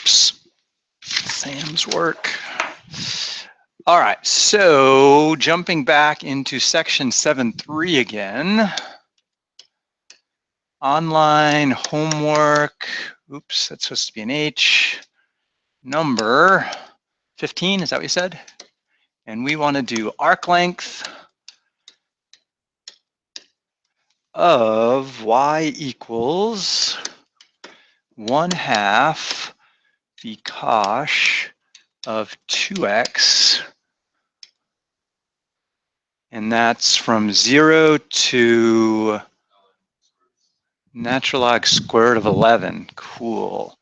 Oops, Sam's work. All right, so jumping back into section 7.3 again. Online homework, oops, that's supposed to be an H. Number 15, is that what you said? And we want to do arc length of y equals 1/2 the cosh of 2x, and that's from 0 to natural log square root of 11. Cool.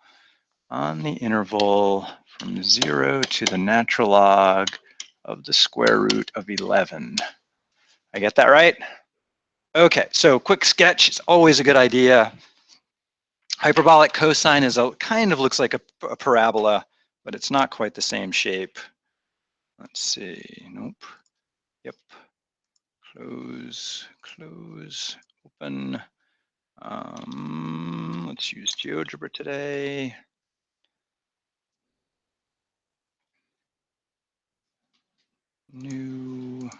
On the interval from 0 to the natural log of the square root of 11. I get that right? Okay, so quick sketch is always a good idea. Hyperbolic cosine is kind of looks like a parabola, but it's not quite the same shape. Let's see, nope. Yep, close, close, open. Let's use GeoGebra today. New.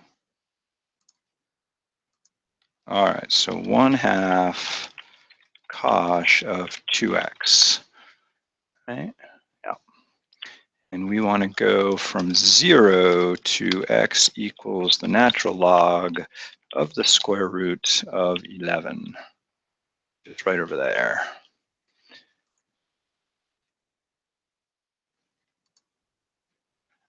All right, so 1/2 cosh of 2x, right? Yeah. And we want to go from 0 to x equals the natural log of the square root of 11. It's right over there.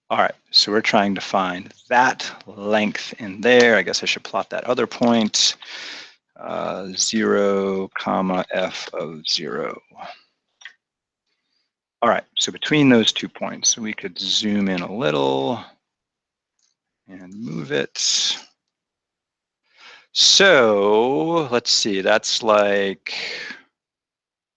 All right, so we're trying to find that length in there. I guess I should plot that other point, 0, comma, f of 0. All right, so between those 2 points, we could zoom in a little and move it. So let's see, that's like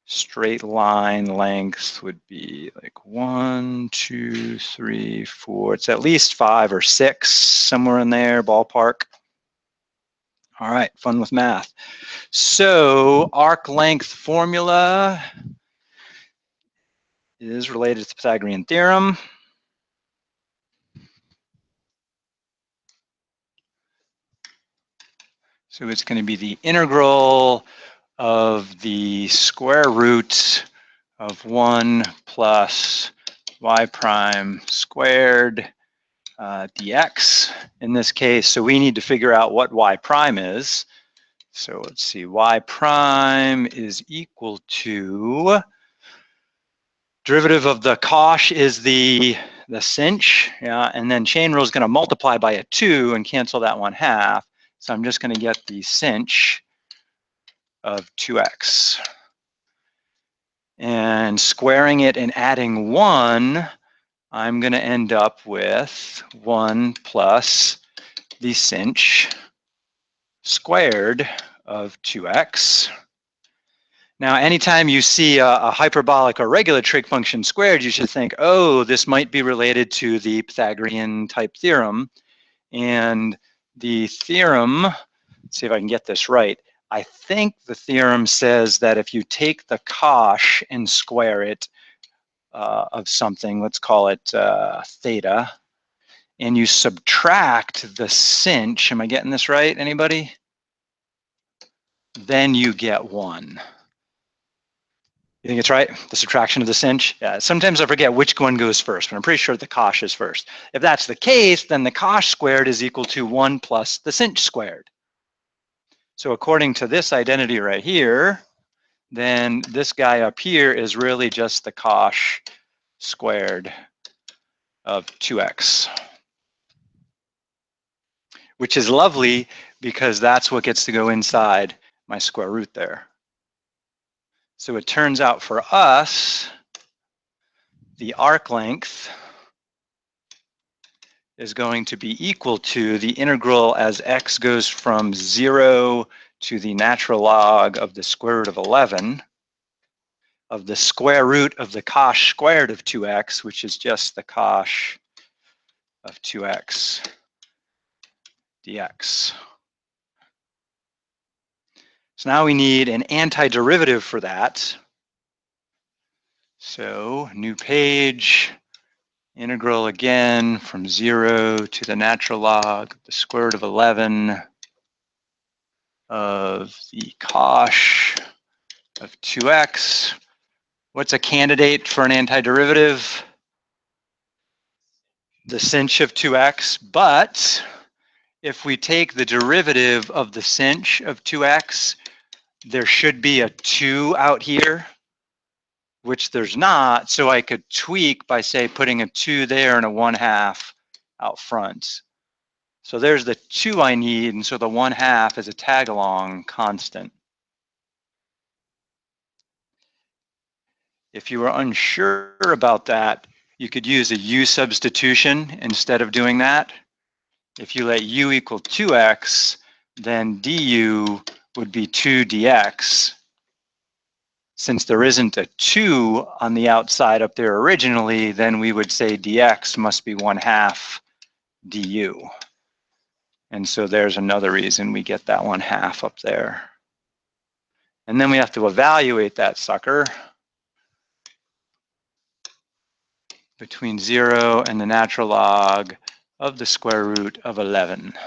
straight line length would be like 1, 2, 3, 4. It's at least 5 or 6, somewhere in there, ballpark. All right, fun with math. So arc length formula is related to the Pythagorean theorem. So it's going to be the integral of the square root of 1 plus y prime squared dx in this case. So we need to figure out what y prime is. So let's see, y prime is equal to, derivative of the cosh is the sinh, yeah, and then chain rule is going to multiply by a 2 and cancel that 1/2. So I'm just going to get the sinh of 2x. And squaring it and adding 1, I'm going to end up with 1 plus the sinh squared of 2x. Now, anytime you see a hyperbolic or regular trig function squared, you should think, oh, this might be related to the Pythagorean type theorem. And the theorem, let's see if I can get this right. I think the theorem says that if you take the cosh and square it of something, let's call it theta, and you subtract the sinh, am I getting this right, anybody? Then you get 1. You think it's right? The subtraction of the sinh? Yeah, sometimes I forget which one goes first, but I'm pretty sure the cosh is first. If that's the case, then the cosh squared is equal to 1 plus the sinh squared. So according to this identity right here, then this guy up here is really just the cosh squared of 2x, which is lovely because that's what gets to go inside my square root there. So it turns out for us, the arc length is going to be equal to the integral as x goes from 0 to the natural log of the square root of 11 of the square root of the cosh squared of 2x, which is just the cosh of 2x dx. So now we need an antiderivative for that. So new page, integral again from 0 to the natural log of the square root of 11 of the cosh of 2x. What's a candidate for an antiderivative? The sinh of 2x, but if we take the derivative of the sinh of 2x, there should be a 2 out here, which there's not, so I could tweak by, say, putting a 2 there and a 1/2 out front. So there's the 2 I need, and so the 1/2 is a tag-along constant. If you are unsure about that, you could use a u substitution instead of doing that. If you let u equal 2x, then du would be 2 dx. Since there isn't a 2 on the outside up there originally, then we would say dx must be 1/2 du. And so there's another reason we get that 1/2 up there. And then we have to evaluate that sucker between 0 and the natural log of the square root of 11.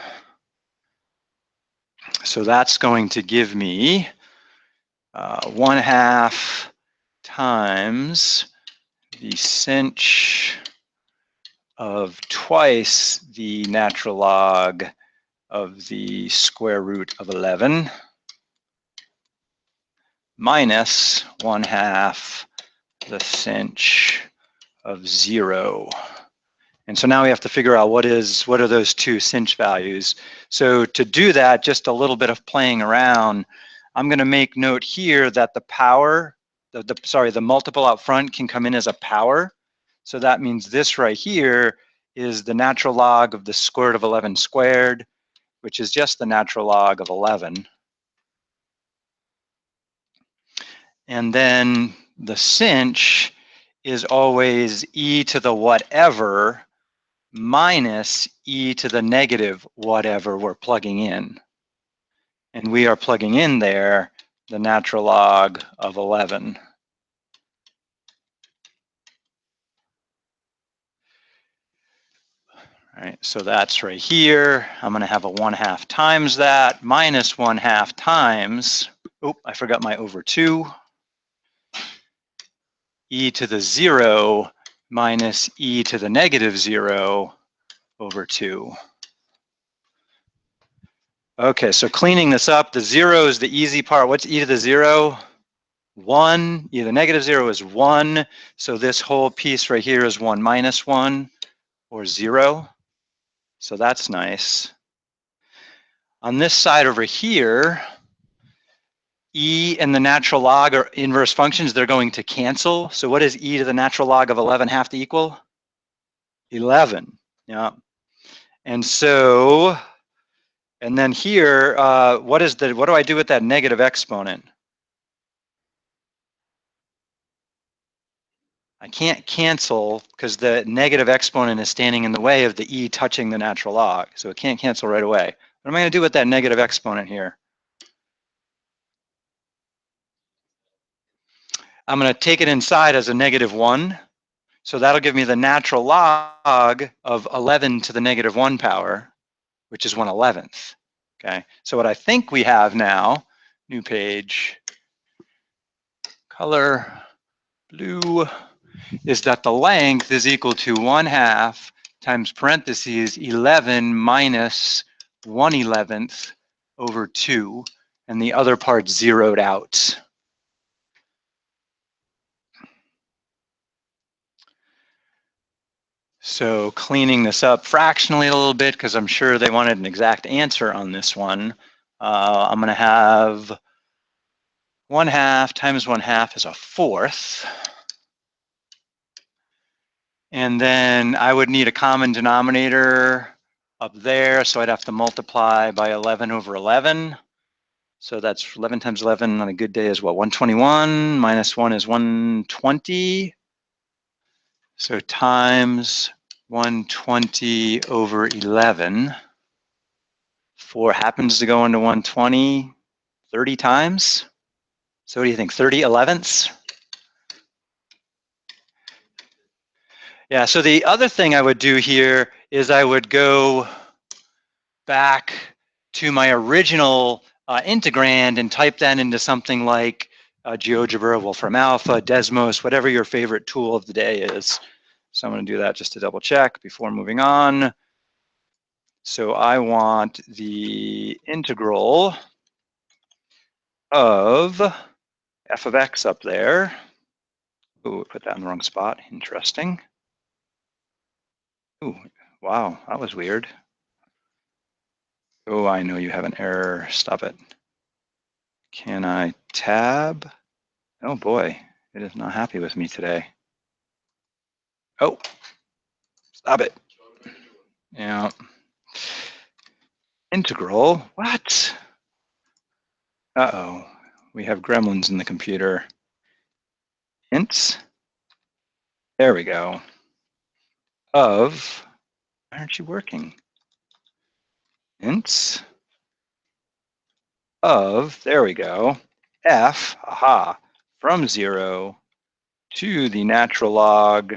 So that's going to give me 1/2 times the sinh of twice the natural log of the square root of 11 minus 1/2 the sinh of 0. And so now we have to figure out what are those two sinh values. So to do that, just a little bit of playing around, I'm going to make note here that the power, the multiple out front can come in as a power. So that means this right here is the natural log of the square root of 11 squared, which is just the natural log of 11. And then the sinh is always e to the whatever minus e to the negative whatever we're plugging in. And we are plugging in there the natural log of 11. All right, so that's right here. I'm going to have a 1/2 times that minus 1/2 times, oh, I forgot my over 2, e to the 0 minus e to the negative 0 over 2. Okay, so cleaning this up, the 0 is the easy part. What's e to the 0? 1. E to the negative 0 is 1. So this whole piece right here is 1 minus 1, or 0. So that's nice. On this side over here, e and the natural log are inverse functions. They're going to cancel. So what does e to the natural log of 11 have to equal? 11. Yeah. And so, and then here, what do I do with that negative exponent? I can't cancel because the negative exponent is standing in the way of the e touching the natural log. So it can't cancel right away. What am I going to do with that negative exponent here? I'm going to take it inside as a -1. So that'll give me the natural log of 11 to the -1 power, which is 1/11. Okay, so what I think we have now, new page, color blue, is that the length is equal to 1/2 times parentheses 11 minus 1/11 over 2, and the other part zeroed out. So cleaning this up fractionally a little bit, because I'm sure they wanted an exact answer on this one, I'm going to have 1/2 times 1/2 is a 4th. And then I would need a common denominator up there, so I'd have to multiply by 11 over 11. So that's 11 times 11 on a good day is what, 121, minus 1 is 120. So times 120 over 11. 4 happens to go into 120 30 times. So what do you think, 30 elevenths? Yeah, so the other thing I would do here is I would go back to my original integrand and type that into something like GeoGebra, Wolfram Alpha, Desmos, whatever your favorite tool of the day is. So I'm going to do that just to double check before moving on. So I want the integral of f of x up there. Ooh, put that in the wrong spot. Interesting. Ooh, wow, that was weird. Oh, I know you have an error. Stop it. Can I tab? Oh boy, it is not happy with me today. Oh, stop it. Yeah. Integral, what? Uh-oh, we have gremlins in the computer. Ints, there we go. Of, why aren't you working? Ints of, there we go. F, aha, from 0 to the natural log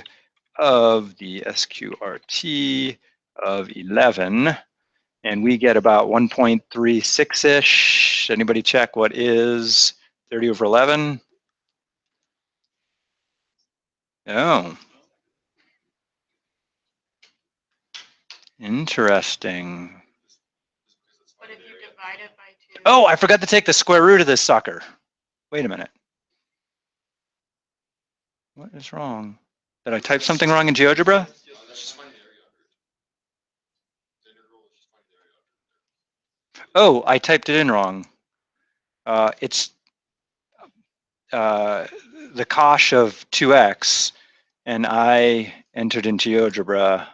of the SQRT of 11, and we get about 1.36-ish. Anybody check what is 30 over 11? Oh, interesting. But if you divide it by 2. Oh, I forgot to take the square root of this sucker. Wait a minute. What is wrong? Did I type something wrong in GeoGebra? Oh, I typed it in wrong. It's the cosh of 2x, and I entered in GeoGebra,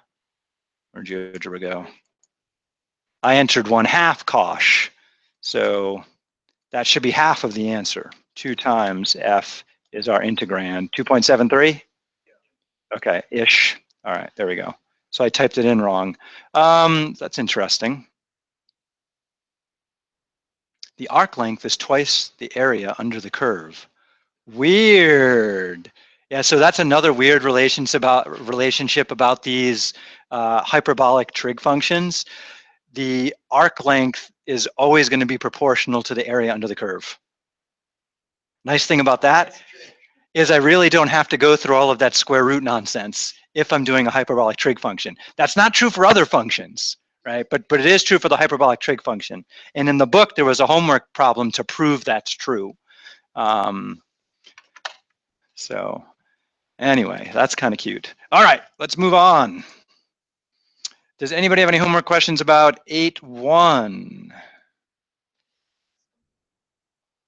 or GeoGebra Go. I entered 1/2 cosh, so that should be half of the answer. 2 times f is our integrand. 2.73? Okay, ish. All right, there we go. So I typed it in wrong. That's interesting. The arc length is twice the area under the curve. Weird. Yeah, so that's another weird relationship about these hyperbolic trig functions. The arc length is always going to be proportional to the area under the curve. Nice thing about that is I really don't have to go through all of that square root nonsense if I'm doing a hyperbolic trig function. That's not true for other functions, right? But it is true for the hyperbolic trig function. And in the book, there was a homework problem to prove that's true. So anyway, that's kind of cute. All right, let's move on. Does anybody have any homework questions about 8.1?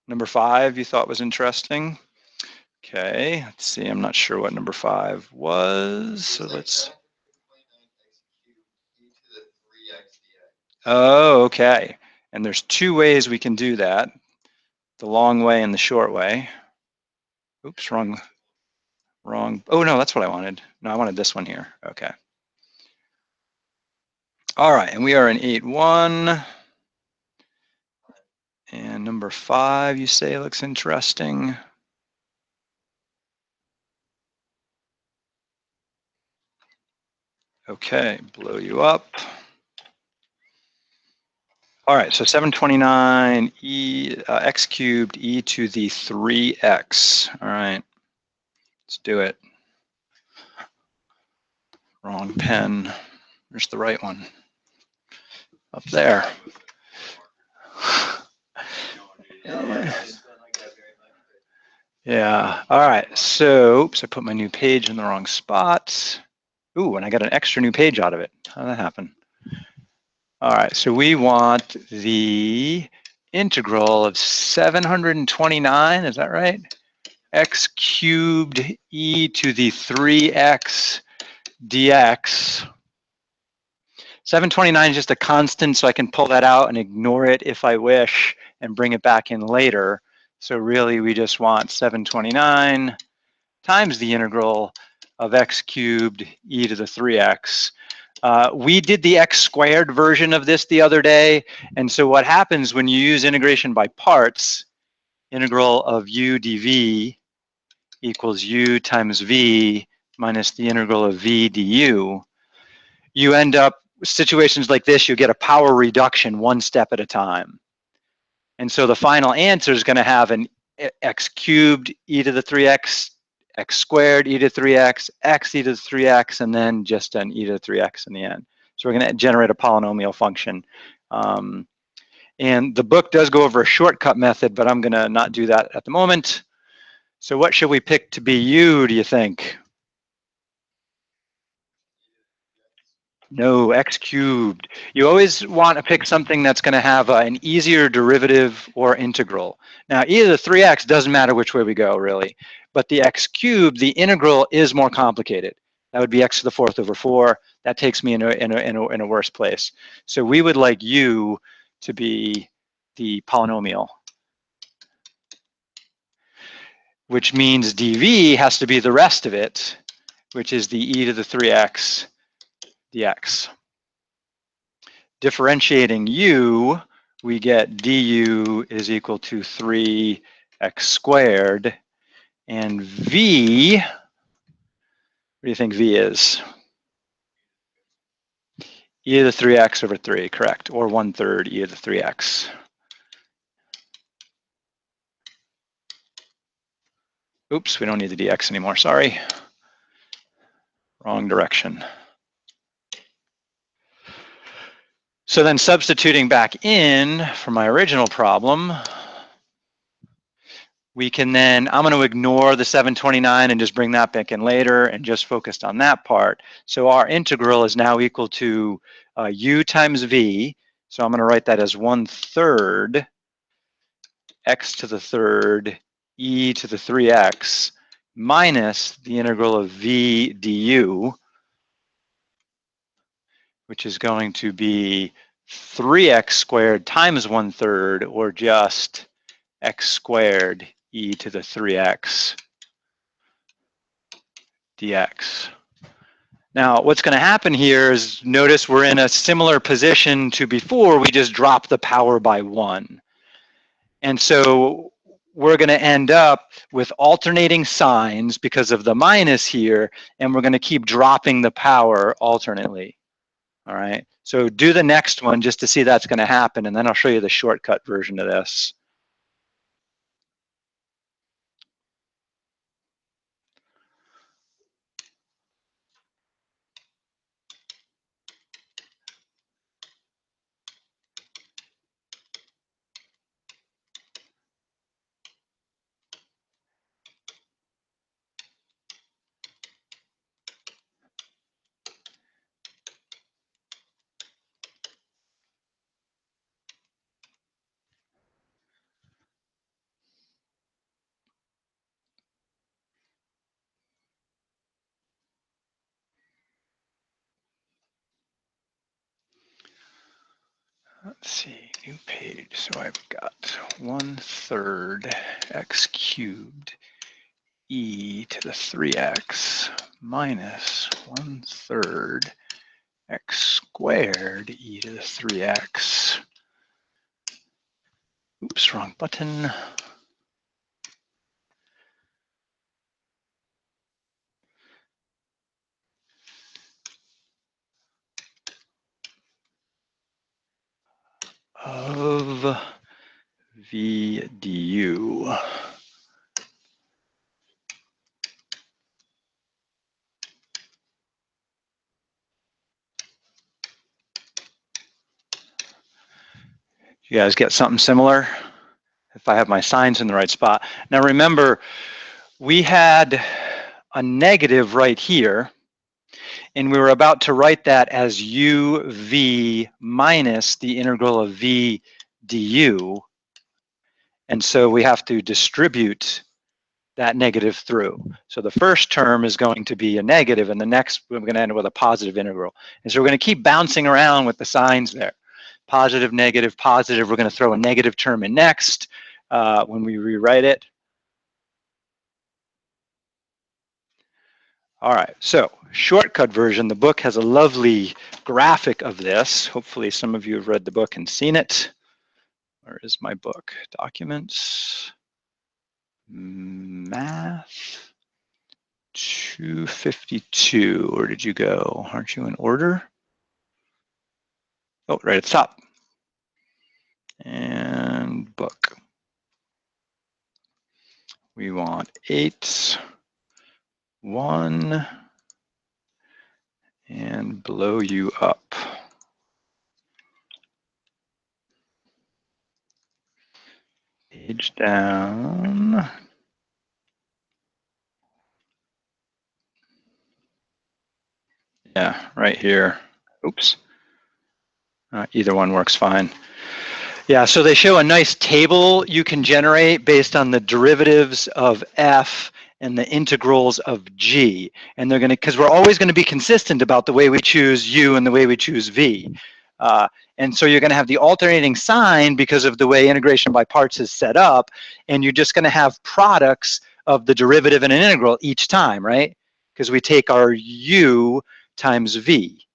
Number 5 you thought was interesting? Okay, let's see, I'm not sure what number 5 was, so let's... Oh, okay. And there's 2 ways we can do that. The long way and the short way. Oops, wrong. Oh no, that's what I wanted. No, I wanted this one here. Okay. All right, and we are in 8.1. And number 5, you say looks interesting. Okay, blow you up. All right, so 729 x cubed e to the 3x. All right, let's do it. Wrong pen. There's the right one. Up there. Yeah, all right, so, oops, I put my new page in the wrong spot. Ooh, and I got an extra new page out of it. How did that happen? All right, so we want the integral of 729, is that right? X cubed e to the 3x dx. 729 is just a constant, so I can pull that out and ignore it if I wish and bring it back in later. So really we just want 729 times the integral of x cubed e to the 3x. We did the x squared version of this the other day, and so what happens when you use integration by parts, integral of u dv equals u times v minus the integral of v du, you end up situations like this, you get a power reduction one step at a time. And so the final answer is going to have an x cubed e to the 3x, x squared e to 3x, x e to the 3x, and then just an e to the 3x in the end. So we're going to generate a polynomial function. And the book does go over a shortcut method, but I'm going to not do that at the moment. So what should we pick to be u, do you think? No, x cubed. You always want to pick something that's going to have an easier derivative or integral. Now, e to the 3x doesn't matter which way we go, really. But the x cubed, the integral is more complicated. That would be x to the 4th over 4. That takes me in a worse place. So we would like u to be the polynomial, which means dv has to be the rest of it, which is the e to the 3x dx. Differentiating u, we get du is equal to 3x squared, and v, what do you think v is? E to the 3x over 3, correct, or 1/3 e to the 3x. Oops, we don't need the dx anymore, sorry. Wrong direction. So then substituting back in for my original problem, we can then, I'm going to ignore the 729 and just bring that back in later and just focused on that part. So our integral is now equal to u times v. So I'm going to write that as 1/3 x to the 3rd e to the 3x minus the integral of v du, which is going to be 3x squared times 1/3, or just x squared e to the 3x dx. Now, what's going to happen here is, notice we're in a similar position to before. We just dropped the power by 1. And so we're going to end up with alternating signs because of the minus here, and we're going to keep dropping the power alternately. All right, so do the next one just to see that's going to happen, and then I'll show you the shortcut version of this. Let's see, new page. So I've got 1/3 x cubed e to the 3x minus 1/3 x squared e to the 3x. Oops, wrong button. Of v du. You guys get something similar? If I have my signs in the right spot. Now remember, we had a negative right here, and we were about to write that as uv minus the integral of v du. And so we have to distribute that negative through. So the first term is going to be a negative, and the next we're going to end with a positive integral. And so we're going to keep bouncing around with the signs there. Positive, negative, positive. We're going to throw a negative term in next when we rewrite it. All right, so shortcut version. The book has a lovely graphic of this. Hopefully some of you have read the book and seen it. Where is my book? Documents, Math 252, where did you go? Aren't you in order? Oh, right at the top. And book. We want 8, 1, and blow you up. Page down. Yeah, right here. Oops. Either one works fine. Yeah, so they show a nice table you can generate based on the derivatives of f and the integrals of g. And they're going to, because we're always going to be consistent about the way we choose u and the way we choose v. And so you're going to have the alternating sign because of the way integration by parts is set up. And you're just going to have products of the derivative and an integral each time, right? Because we take our u times v.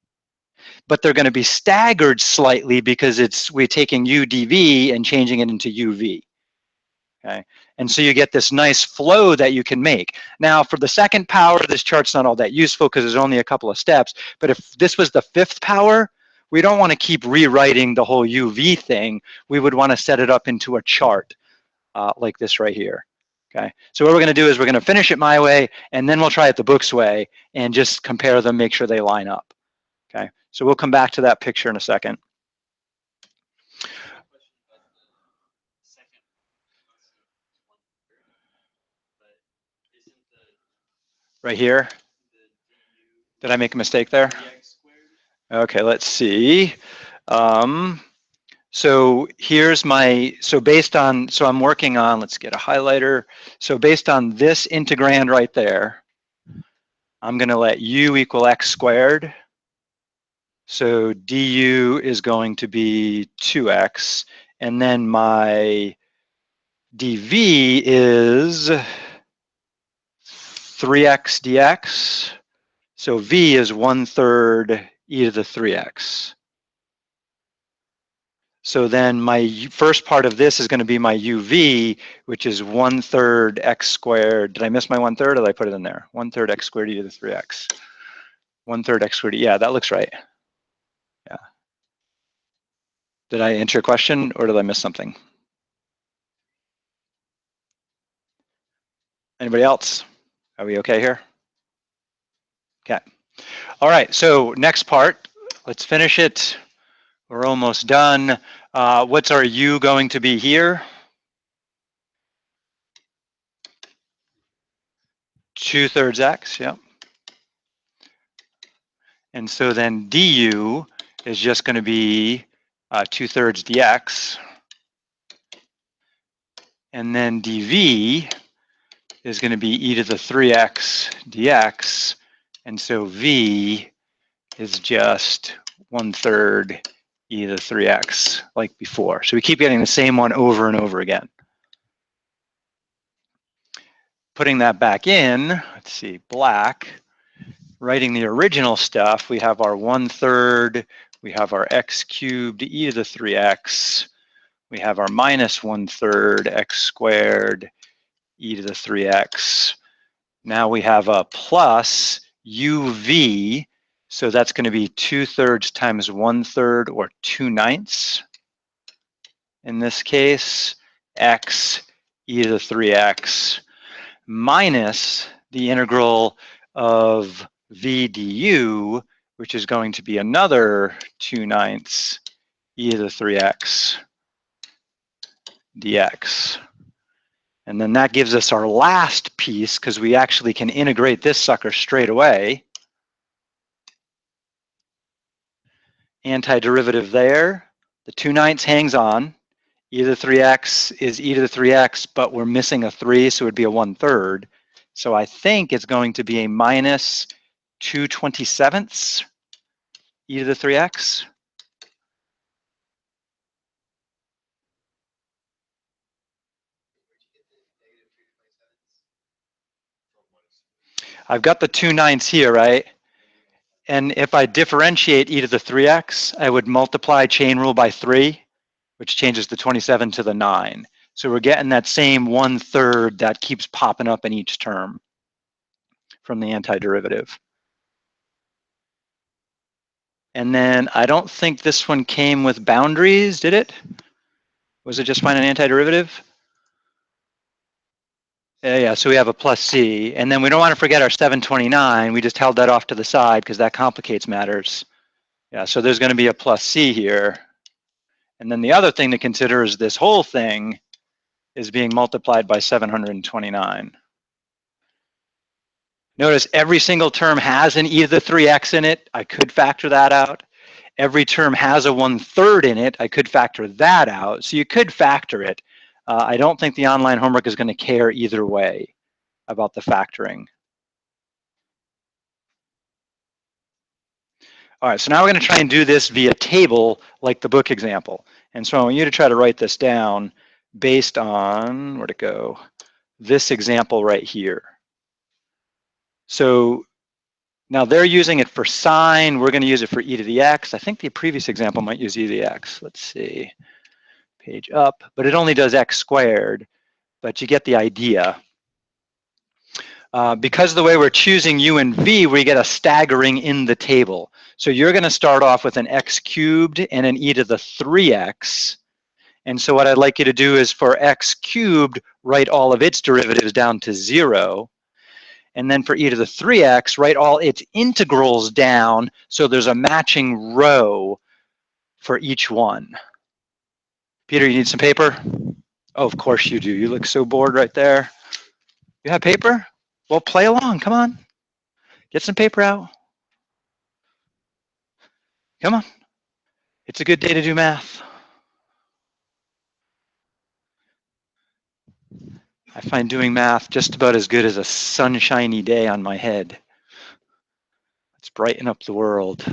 But they're going to be staggered slightly because we're taking u dv and changing it into uv. Okay, and so you get this nice flow that you can make. Now, for the second power, this chart's not all that useful because there's only a couple of steps. But if this was the fifth power, we don't want to keep rewriting the whole uv thing. We would want to set it up into a chart like this right here. Okay, so what we're going to do is we're going to finish it my way, and then we'll try it the book's way and just compare them, make sure they line up. Okay, so we'll come back to that picture in a second. Right here. Did I make a mistake there? Okay, let's see. So here's my, so based on, so I'm working on, let's get a highlighter. So based on this integrand right there, I'm going to let u equal x squared. So du is going to be 2x. And then my dv is 3x dx. So v is 1/3 e to the 3x. So then my first part of this is going to be my uv, which is 1/3 x squared. Did I miss my 1/3 or did I put it in there? 1/3 x squared e to the 3x. 1/3 x squared. Yeah, that looks right. Yeah. Did I answer your question or did I miss something? Anybody else? Are we okay here? Okay. All right, so next part, let's finish it. We're almost done. What's our u going to be here? 2/3 x, yeah. And so then du is just going to be 2/3 dx. And then dv is going to be e to the 3x dx. And so v is just 1/3 e to the 3x like before. So we keep getting the same one over and over again. Putting that back in, let's see, black, writing the original stuff, we have our 1/3, we have our x cubed e to the 3x, we have our minus 1/3 x squared e to the 3x. Now we have a plus uv, so that's going to be 2/3 times 1/3 or 2/9 in this case, x e to the 3x minus the integral of v du, which is going to be another 2/9 e to the 3x dx. And then that gives us our last piece because we actually can integrate this sucker straight away. Antiderivative there. The 2/9 hangs on. E to the 3x is e to the 3x, but we're missing a 3, so it would be a 1/3. So I think it's going to be a minus 2/27 e to the 3x. I've got the 2/9 here, right? And if I differentiate e to the 3x, I would multiply chain rule by 3, which changes the 27 to the 9. So we're getting that same 1/3 that keeps popping up in each term from the antiderivative. And then I don't think this one came with boundaries, did it? Was it just find an antiderivative? Yeah, so we have a plus c. And then we don't want to forget our 729. We just held that off to the side because that complicates matters. Yeah, so there's going to be a plus c here. And then the other thing to consider is this whole thing is being multiplied by 729. Notice every single term has an e to the 3x in it. I could factor that out. Every term has a 1/3 in it. I could factor that out. So you could factor it. I don't think the online homework is going to care either way about the factoring. All right, so now we're going to try and do this via table like the book example. And so I want you to try to write this down based on, where'd it go? This example right here. So now they're using it for sine. We're going to use it for e to the x. I think the previous example might use e to the x. Let's see. Page up. But it only does x squared. But you get the idea. Because of the way we're choosing u and v, we get a staggering in the table. So you're going to start off with an x cubed and an e to the 3x. And so what I'd like you to do is for x cubed, write all of its derivatives down to 0. And then for e to the 3x, write all its integrals down so there's a matching row for each one. Peter, you need some paper? Oh, of course you do. You look so bored right there. You have paper? Well, play along. Come on. Get some paper out. Come on. It's a good day to do math. I find doing math just about as good as a sunshiny day on my head. Let's brighten up the world.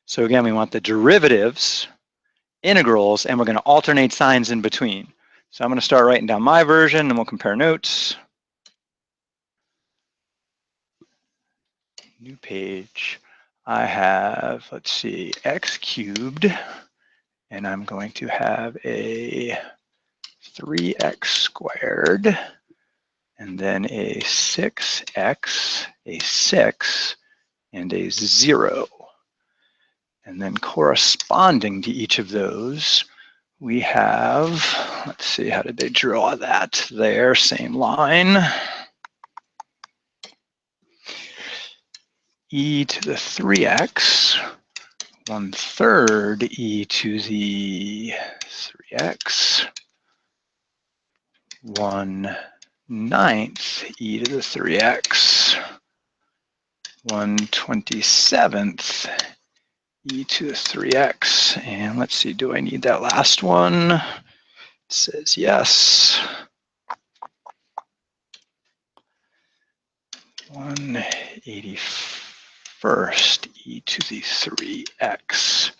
So again, we want the derivatives, integrals, and we're going to alternate signs in between. So I'm going to start writing down my version and we'll compare notes. New page. I have, let's see, x cubed, and I'm going to have a 3x squared, and then a 6x, a 6, and a 0. And then corresponding to each of those, we have, let's see, how did they draw that there? Same line. E to the 3x, 1/3 e to the 3x, 1/9 e to the 3x, 1/27 e to the 3x. And let's see, do I need that last one? It says yes. 1/81 e to the 3x.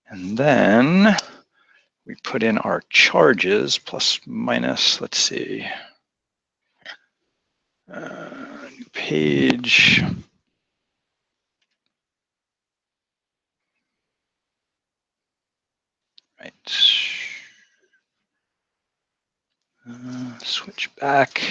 And then we put in our charges, plus, minus, let's see. New page. Right. Switch back.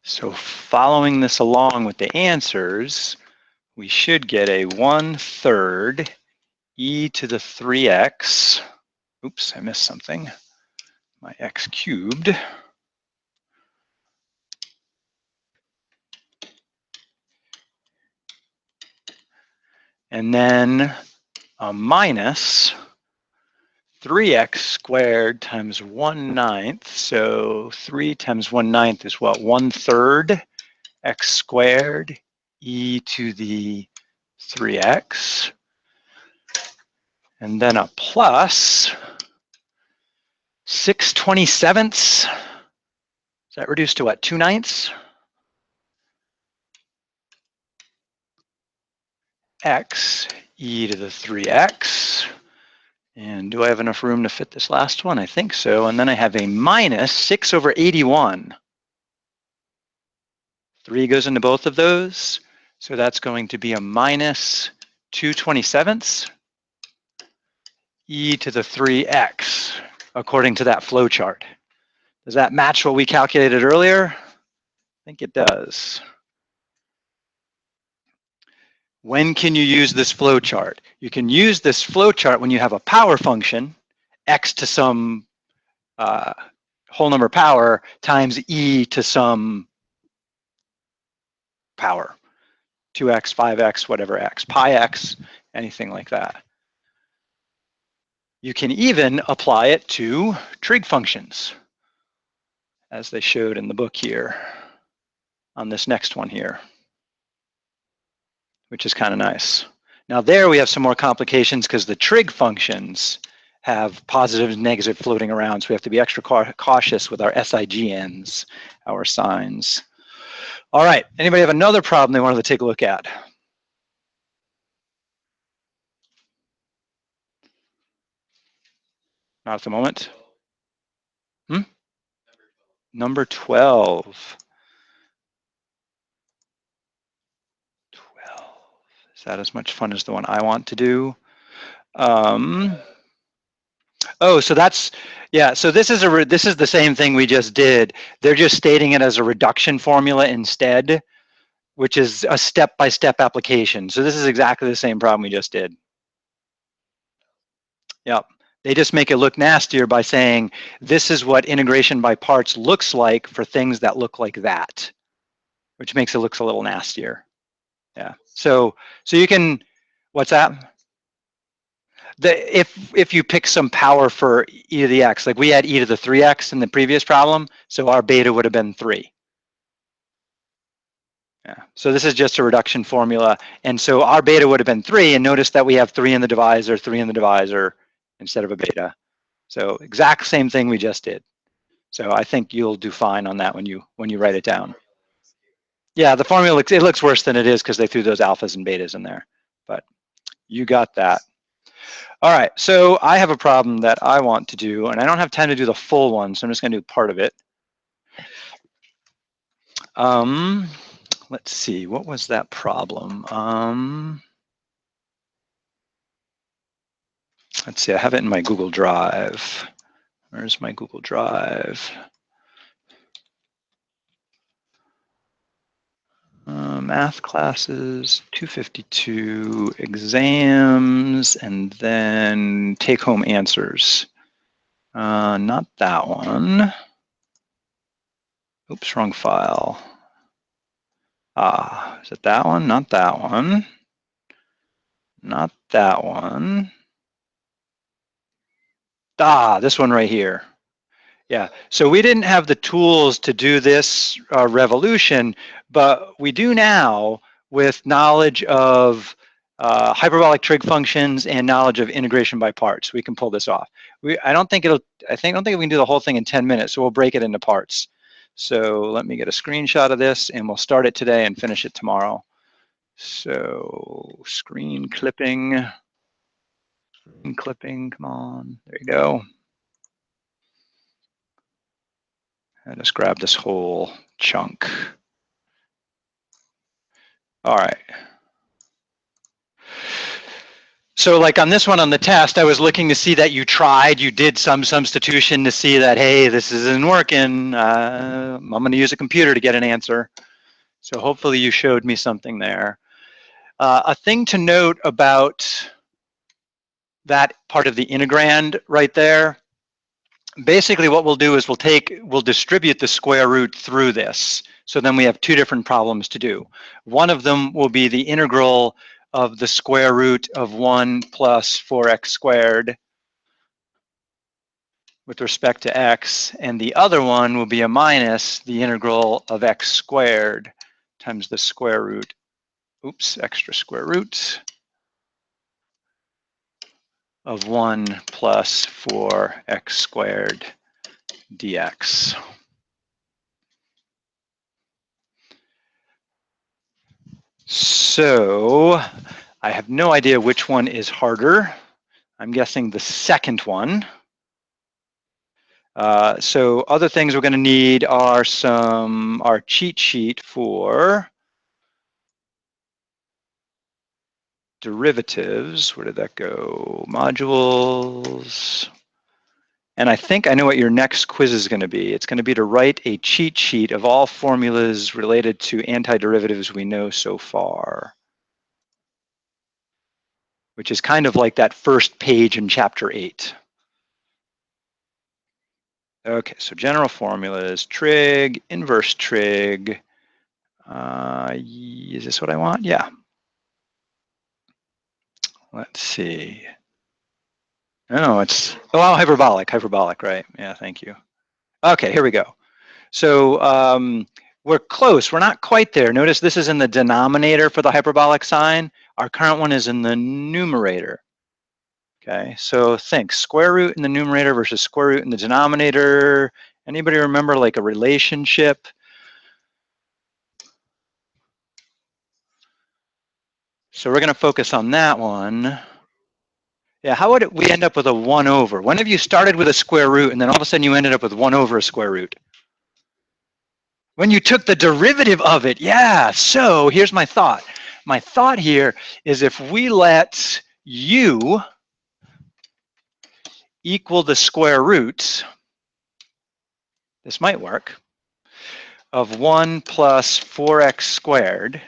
So following this along with the answers, we should get a 1/3 e to the 3x. Oops, I missed something. My x cubed. And then a minus 3x squared times 1/9. So 3 times 1/9 is what? 1/3 x squared e to the 3x. And then a plus 6/27 Is that reduced to what, 2/9? X e to the 3x. And do I have enough room to fit this last one? I think so. And then I have a minus 6/81. 3 goes into both of those. So that's going to be a minus 2/27 e to the 3x, according to that flow chart. Does that match what we calculated earlier? I think it does. When can you use this flow chart? You can use this flow chart when you have a power function, x to some whole number power times e to some power, 2x, 5x, whatever x, pi x, anything like that. You can even apply it to trig functions, as they showed in the book here, on this next one here, which is kind of nice. Now there we have some more complications because the trig functions have positives and negatives floating around, so we have to be extra cautious with our SIGNs, our signs. All right, anybody have another problem they wanted to take a look at? Not at the moment. Number 12. 12. Is that as much fun as the one I want to do? Oh, so that's, yeah, so this is the same thing we just did. They're just stating it as a reduction formula instead, which is a step-by-step application. So this is exactly the same problem we just did. Yep. They just make it look nastier by saying, this is what integration by parts looks like for things that look like that, which makes it look a little nastier. Yeah. So you can, what's that? If you pick some power for e to the x, like we had e to the 3x in the previous problem, so our beta would have been 3. Yeah. So this is just a reduction formula, and so our beta would have been 3, and notice that we have 3 in the divisor, 3 in the divisor instead of a beta. So exact same thing we just did. So I think you'll do fine on that when you write it down. Yeah, the formula looks worse than it is because they threw those alphas and betas in there, but you got that. All right, so I have a problem that I want to do, and I don't have time to do the full one, so I'm just going to do part of it. Let's see, what was that problem? Let's see, I have it in my Google Drive. Where's my Google Drive? Math classes, 252, exams, and then take-home answers. Not that one. Oops, wrong file. Is it that one? Not that one. Not that one. This one right here. Yeah, so we didn't have the tools to do this revolution, but we do now with knowledge of hyperbolic trig functions and knowledge of integration by parts. We can pull this off. I don't think we can do the whole thing in 10 minutes, so we'll break it into parts. So let me get a screenshot of this, and we'll start it today and finish it tomorrow. So screen clipping, come on, there you go. I just grab this whole chunk. All right. So like on this one on the test, I was looking to see that you did some substitution to see that, hey, this isn't working. I'm going to use a computer to get an answer. So hopefully you showed me something there. A thing to note about that part of the integrand right there, basically what we'll do is we'll distribute the square root through this. So then we have two different problems to do. One of them will be the integral of the square root of 1 plus 4x squared with respect to x, and the other one will be a minus the integral of x squared times the square root, extra square root of 1 plus 4x squared dx. So I have no idea which one is harder. I'm guessing the second one. So other things we're going to need are our cheat sheet for derivatives. Where did that go? Modules. And I think I know what your next quiz is going to be. It's going to be to write a cheat sheet of all formulas related to antiderivatives we know so far, which is kind of like that first page in chapter 8. Okay, so general formulas, trig, inverse trig. Is this what I want? Yeah. Let's see. No, it's, oh, hyperbolic, right? Yeah, thank you. Okay, here we go. So we're close. We're not quite there. Notice this is in the denominator for the hyperbolic sign. Our current one is in the numerator. Okay, so think square root in the numerator versus square root in the denominator. Anybody remember like a relationship? So we're going to focus on that one. Yeah, how would we end up with a 1 over? When have you started with a square root and then all of a sudden you ended up with 1 over a square root? When you took the derivative of it, yeah. So here's my thought. My thought here is if we let u equal the square root, this might work, of 1 plus 4x squared.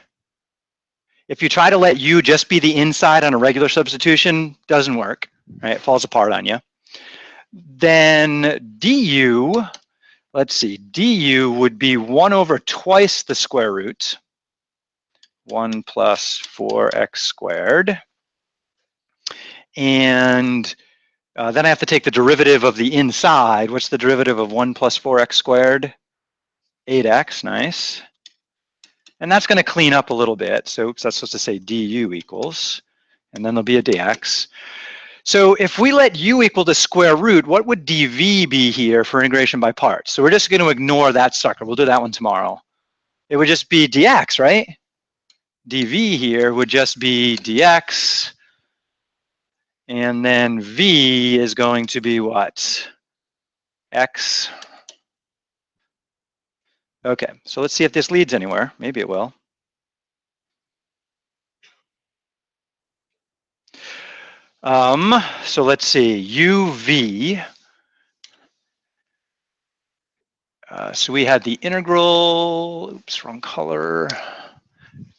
If you try to let u just be the inside on a regular substitution, doesn't work, right? It falls apart on you. Then du, let's see, du would be 1 over twice the square root, 1 plus 4x squared. And then I have to take the derivative of the inside. What's the derivative of 1 plus 4x squared? 8x, nice. And that's going to clean up a little bit. So oops, that's supposed to say du equals, and then there'll be a dx. So if we let u equal the square root, what would dv be here for integration by parts? So we're just going to ignore that sucker. We'll do that one tomorrow. It would just be dx, right? dv here would just be dx. And then v is going to be what? X. Okay, so let's see if this leads anywhere. Maybe it will. So let's see, uv. So we had the integral, oops, wrong color.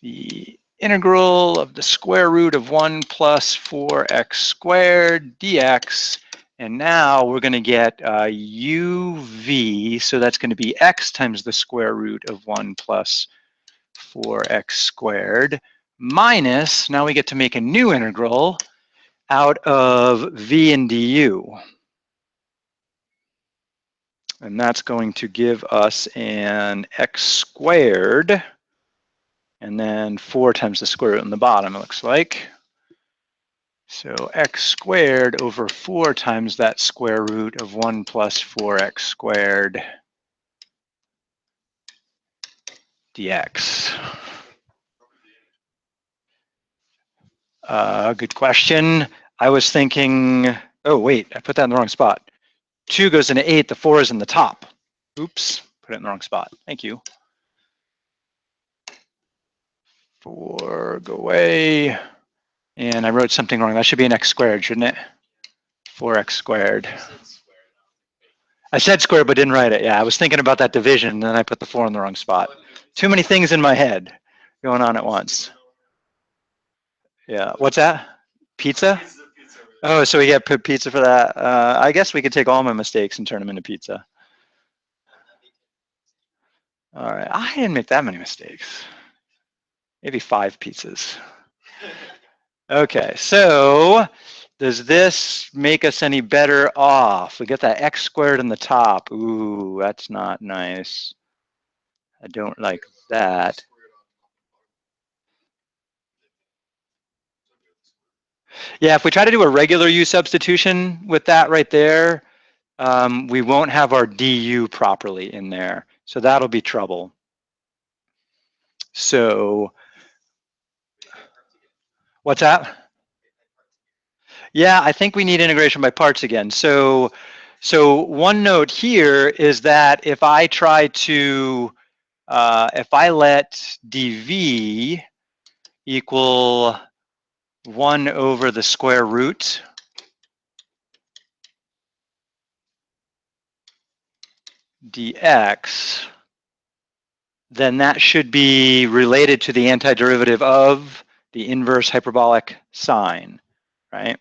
The integral of the square root of 1 plus 4x squared dx. And now we're going to get uv, so that's going to be x times the square root of 1 plus 4x squared minus, now we get to make a new integral out of v and du. And that's going to give us an x squared, and then 4 times the square root in the bottom, it looks like. So x squared over 4 times that square root of 1 plus 4x squared dx. Good question. I was thinking, oh wait, I put that in the wrong spot. 2 goes into 8, the 4 is in the top. Oops, put it in the wrong spot. Thank you. 4, go away. And I wrote something wrong. That should be an x squared, shouldn't it? 4x squared. I said squared, but didn't write it. Yeah, I was thinking about that division, and then I put the 4 in the wrong spot. Too many things in my head going on at once. Yeah, what's that? Pizza? Oh, so we get pizza for that. I guess we could take all my mistakes and turn them into pizza. All right, I didn't make that many mistakes. Maybe 5 pizzas. Okay, so does this make us any better off? We got that x squared in the top. Ooh, that's not nice. I don't like that. Yeah, if we try to do a regular u substitution with that right there, we won't have our du properly in there. So that'll be trouble. So What's that? Yeah, I think we need integration by parts again. So one note here is that if I try to, if I let dv equal 1 over the square root dx, then that should be related to the antiderivative of the inverse hyperbolic sine, right?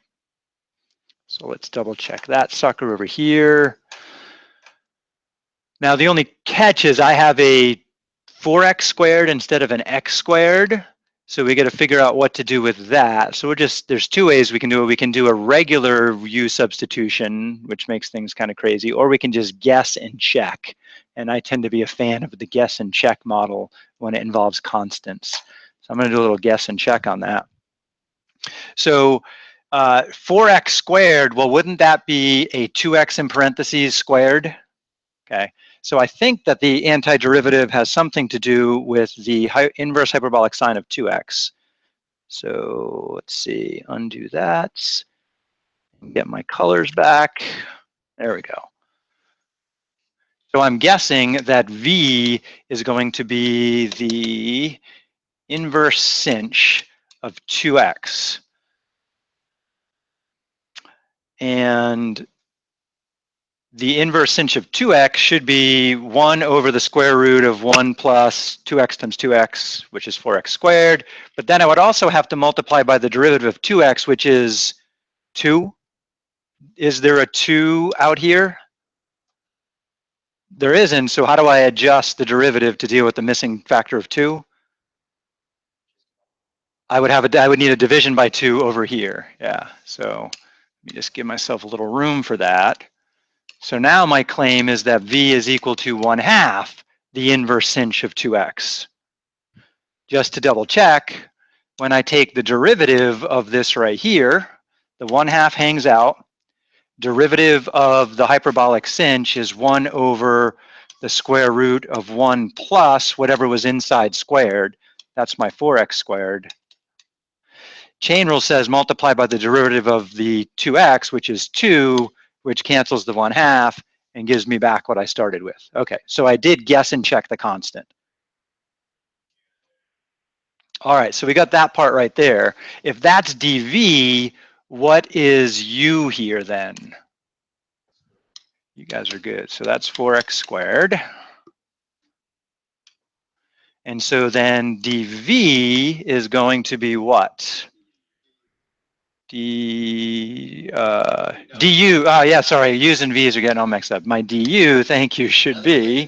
So let's double check that sucker over here. Now the only catch is I have a 4x squared instead of an x squared. So we got to figure out what to do with that. So there's two ways we can do it. We can do a regular u substitution, which makes things kind of crazy, or we can just guess and check. And I tend to be a fan of the guess and check model when it involves constants. So I'm going to do a little guess and check on that. So 4x squared, well, wouldn't that be a 2x in parentheses squared? Okay, so I think that the antiderivative has something to do with the inverse hyperbolic sine of 2x. So let's see, undo that, get my colors back. There we go. So I'm guessing that v is going to be the inverse sinh of 2x. And the inverse sinh of 2x should be 1 over the square root of 1 plus 2x times 2x, which is 4x squared. But then I would also have to multiply by the derivative of 2x, which is 2. Is there a 2 out here? There isn't, so how do I adjust the derivative to deal with the missing factor of 2? I would need a division by 2 over here. Yeah, so let me just give myself a little room for that. So now my claim is that v is equal to 1/2 the inverse sinh of 2x. Just to double check, when I take the derivative of this right here, the 1/2 hangs out. Derivative of the hyperbolic sinh is 1 over the square root of 1 plus whatever was inside squared. That's my 4x squared. Chain rule says multiply by the derivative of the 2x, which is 2, which cancels the 1/2 and gives me back what I started with. Okay, so I did guess and check the constant. All right, so we got that part right there. If that's dv, what is u here then? You guys are good. So that's 4x squared. And so then dv is going to be what? Du, yeah, sorry, u's and v's are getting all mixed up. My du, thank you, should be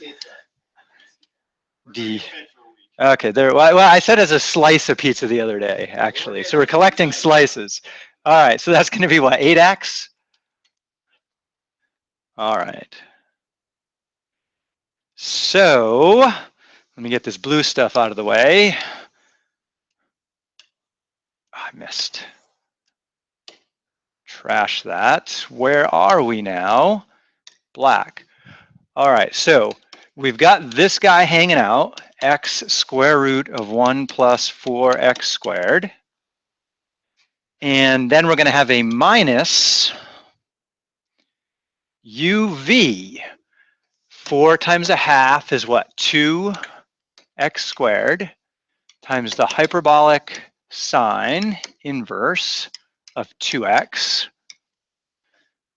d. Okay, there. Well, I said as a slice of pizza the other day, actually. So we're collecting slices. All right, so that's going to be what, 8x? All right. So let me get this blue stuff out of the way. I missed. Trash that. Where are we now? Black. All right, so we've got this guy hanging out, x square root of 1 plus 4x squared. And then we're going to have a minus uv. 4 times 1/2 is what? 2x squared times the hyperbolic sine inverse of 2x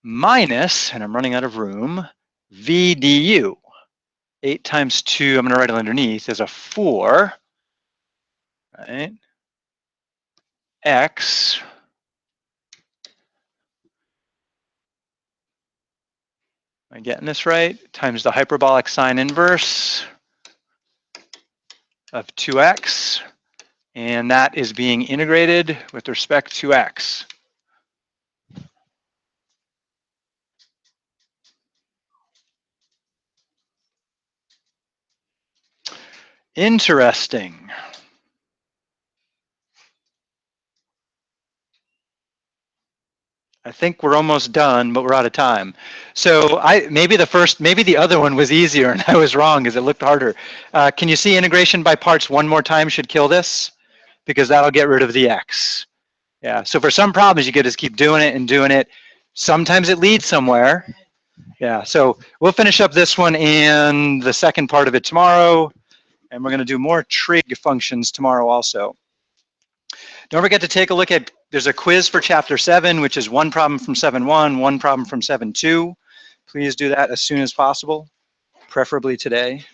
minus, and I'm running out of room, v du. 8 times 2, I'm going to write it underneath, is a 4, right? X am I getting this right? Times the hyperbolic sine inverse of 2x, and that is being integrated with respect to x. Interesting. I think we're almost done, but we're out of time. So maybe the other one was easier and I was wrong because it looked harder. Can you see integration by parts one more time should kill this? Because that'll get rid of the x. Yeah, so for some problems, you could just keep doing it and doing it. Sometimes it leads somewhere. Yeah, so we'll finish up this one and the second part of it tomorrow, and we're going to do more trig functions tomorrow also. Don't forget to take a look at, there's a quiz for chapter 7, which is one problem from 7.1, one problem from 7.2. Please do that as soon as possible, preferably today.